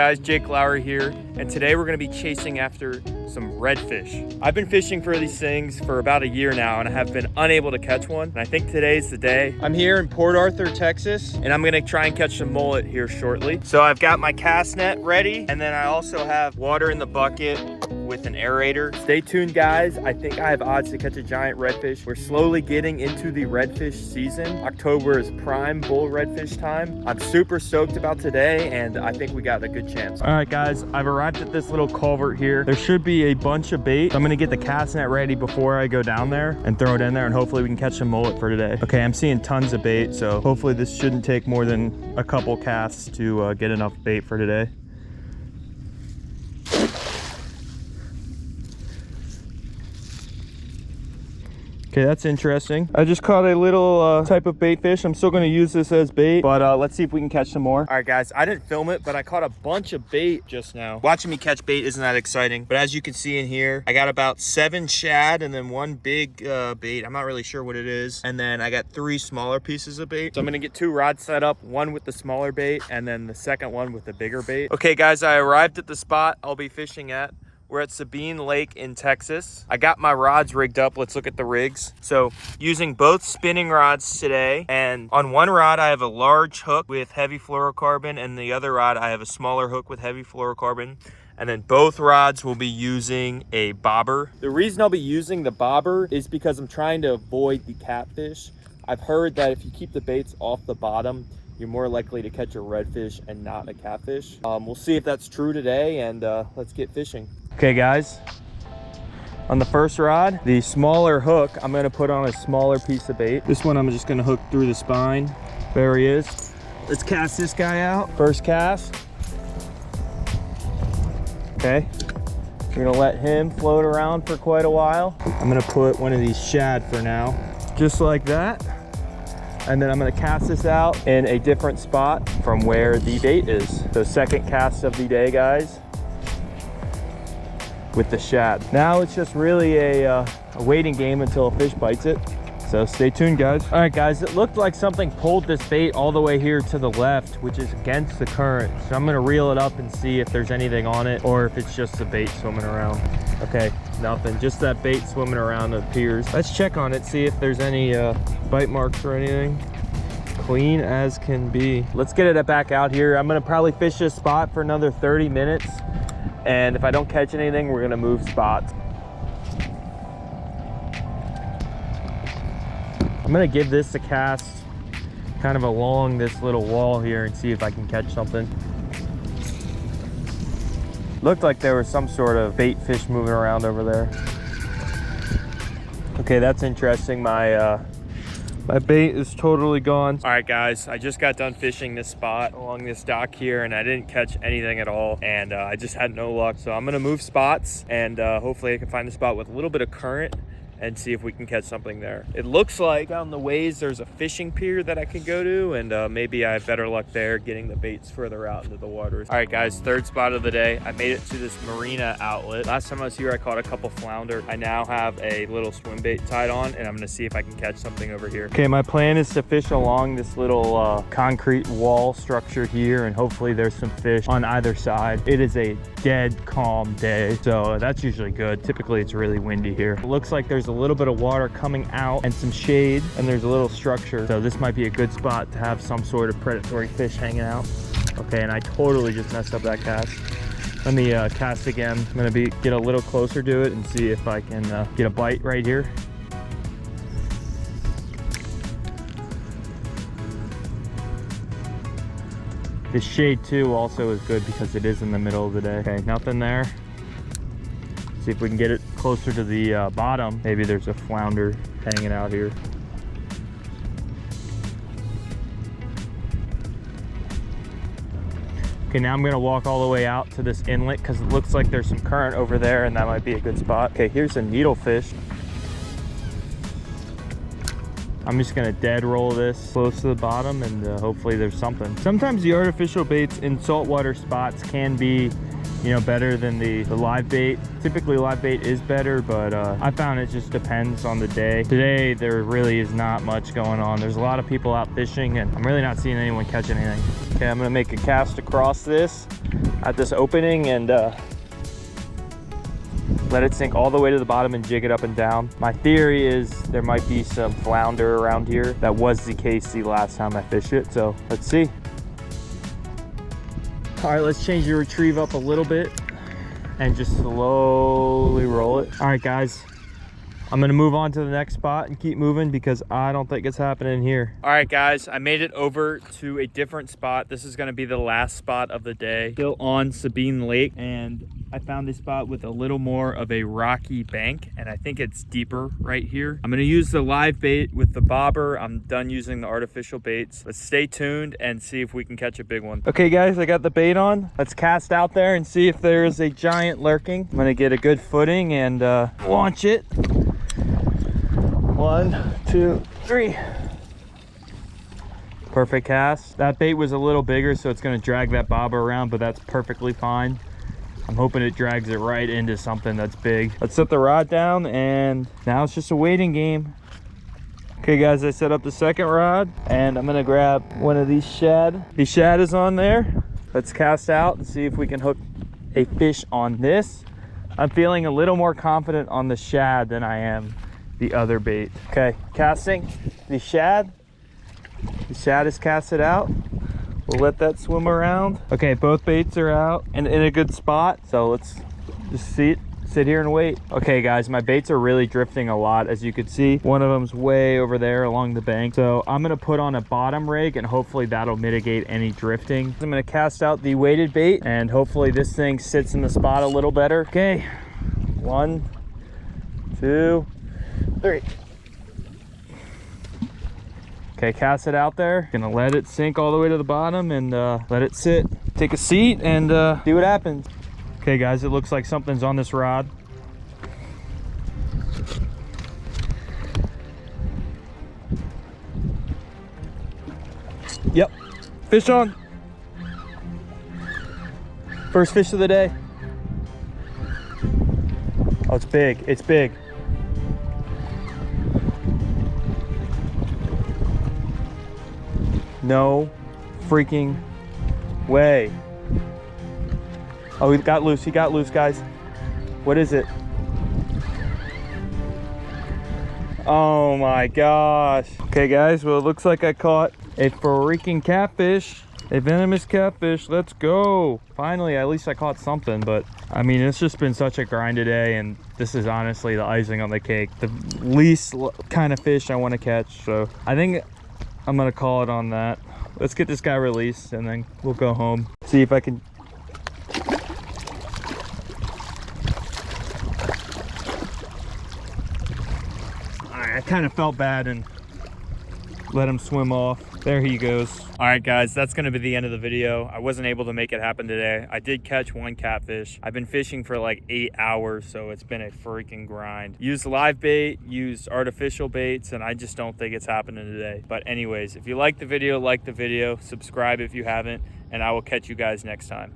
guys, Jake Lowry here, and today we're going to be chasing after some redfish. I've been fishing for these things for about a year now and I have been unable to catch one, and I think today's the day. I'm here in Port Arthur, Texas, and I'm going to try and catch some mullet here shortly. So I've got my cast net ready, and then I also have water in the bucket with an aerator. Stay tuned, guys. I think I have odds to catch a giant redfish. We're slowly getting into the redfish season. October is prime bull redfish time. I'm super stoked about today, and I think we got a good chance. All right, guys, I've arrived at this little culvert here. There should be a bunch of bait. I'm gonna get the cast net ready before I go down there and throw it in there, and hopefully we can catch some mullet for today. Okay, I'm seeing tons of bait, so hopefully this shouldn't take more than a couple casts to get enough bait for today. Okay, that's interesting. I just caught a little type of bait fish. I'm still gonna use this as bait, but let's see if we can catch some more. All right, guys, I didn't film it, but I caught a bunch of bait just now. Watching me catch bait isn't that exciting, but as you can see in here, I got about 7 shad and then 1 big bait. I'm not really sure what it is. And then I got 3 smaller pieces of bait. So I'm gonna get 2 rods set up, one with the smaller bait and then the second one with the bigger bait. Okay, guys, I arrived at the spot I'll be fishing at. We're at Sabine Lake in Texas. I got my rods rigged up. Let's look at the rigs. So using both spinning rods today, and on one rod I have a large hook with heavy fluorocarbon, and the other rod I have a smaller hook with heavy fluorocarbon. And then both rods will be using a bobber. The reason I'll be using the bobber is because I'm trying to avoid the catfish. I've heard that if you keep the baits off the bottom, you're more likely to catch a redfish and not a catfish. We'll see if that's true today, and let's get fishing. Okay, guys, on the first rod, the smaller hook, I'm gonna put on a smaller piece of bait. This one I'm just gonna hook through the spine. There he is. Let's cast this guy out. First cast. Okay, we're gonna let him float around for quite a while. I'm gonna put one of these shad for now, just like that. And then I'm gonna cast this out in a different spot from where the bait is. So second cast of the day, guys, with the shad. Now it's just really a waiting game until a fish bites it. So stay tuned, guys. All right, guys, it looked like something pulled this bait all the way here to the left, which is against the current. So I'm gonna reel it up and see if there's anything on it or if it's just the bait swimming around. Okay, nothing, just that bait swimming around, it appears. Let's check on it, see if there's any bite marks or anything. Clean as can be. Let's get it back out here. I'm gonna probably fish this spot for another 30 minutes. And if I don't catch anything, we're gonna move spots. I'm gonna give this a cast kind of along this little wall here and see if I can catch something. Looked like there was some sort of bait fish moving around over there. Okay, that's interesting. My bait is totally gone. All right, guys, I just got done fishing this spot along this dock here, and I didn't catch anything at all, and I just had no luck. So I'm gonna move spots, and hopefully I can find a spot with a little bit of current and see if we can catch something there. It looks like on the ways there's a fishing pier that I can go to, and maybe I have better luck there getting the baits further out into the waters. All right, guys, third spot of the day. I made it to this Marina Outlet. Last time I was here, I caught a couple flounder. I now have a little swim bait tied on, and I'm gonna see if I can catch something over here. Okay, my plan is to fish along this little concrete wall structure here, and hopefully there's some fish on either side. It is a dead calm day, so that's usually good. Typically it's really windy here. It looks like there's a little bit of water coming out and some shade, and there's a little structure, so this might be a good spot to have some sort of predatory fish hanging out. Okay, and I totally just messed up that cast. Let me cast again. I'm gonna get a little closer to it and see if I can get a bite right here. This shade too also is good because it is in the middle of the day. Okay, nothing there. See if we can get it closer to the bottom. Maybe there's a flounder hanging out here. Okay, now I'm gonna walk all the way out to this inlet because it looks like there's some current over there, and that might be a good spot. Okay, here's a needlefish. I'm just gonna dead roll this close to the bottom, and hopefully there's something. Sometimes the artificial baits in saltwater spots can be, you know, better than the live bait. Typically live bait is better, but I found it just depends on the day. Today there really is not much going on. There's a lot of people out fishing, and I'm really not seeing anyone catch anything. Okay, I'm gonna make a cast across this. at this opening and let it sink all the way to the bottom and jig it up and down. My theory is there might be some flounder around here. That was the case the last time I fished it, so let's see. All right, let's change the retrieve up a little bit and just slowly roll it. All right, guys. I'm gonna move on to the next spot and keep moving because I don't think it's happening here. All right, guys, I made it over to a different spot. This is gonna be the last spot of the day. Still on Sabine Lake, and I found a spot with a little more of a rocky bank, and I think it's deeper right here. I'm gonna use the live bait with the bobber. I'm done using the artificial baits. Let's stay tuned and see if we can catch a big one. Okay, guys, I got the bait on. Let's cast out there and see if there is a giant lurking. I'm gonna get a good footing and launch it. 1, 2, 3. Perfect cast. That bait was a little bigger, so it's going to drag that bobber around, but that's perfectly fine. I'm hoping it drags it right into something that's big. Let's set the rod down, and now it's just a waiting game. Okay, guys, I set up the second rod, and I'm going to grab one of these shad. The shad is on there. Let's cast out and see if we can hook a fish on this. I'm feeling a little more confident on the shad than I am the other bait. Okay, casting the shad. The shad is casted out. We'll let that swim around. Okay, both baits are out and in a good spot, so let's just sit here and wait. Okay, guys, my baits are really drifting a lot, as you can see. One of them's way over there along the bank, so I'm gonna put on a bottom rig and hopefully that'll mitigate any drifting. I'm gonna cast out the weighted bait and hopefully this thing sits in the spot a little better. Okay, 1, 2, 3. Okay, cast it out there. Gonna let it sink all the way to the bottom and let it sit. Take a seat and see what happens. Okay, guys, it looks like something's on this rod. Yep, fish on. First fish of the day. Oh, it's big, it's big. No freaking way. Oh, he got loose, guys. What is it? Oh my gosh. Okay, guys, well, it looks like I caught a freaking catfish, a venomous catfish. Let's go. Finally, at least I caught something, but I mean, it's just been such a grind today, and this is honestly the icing on the cake. The least kind of fish I want to catch, so I think I'm gonna call it on that. Let's get this guy released and then we'll go home. See if I can. All right, I kind of felt bad and let him swim off. There he goes. All right, guys, that's gonna be the end of the video. I wasn't able to make it happen today. I did catch one catfish. I've been fishing for like 8 hours, so it's been a freaking grind. Used live bait, used artificial baits, and I just don't think it's happening today. But anyways, if you like the video, subscribe if you haven't, and I will catch you guys next time.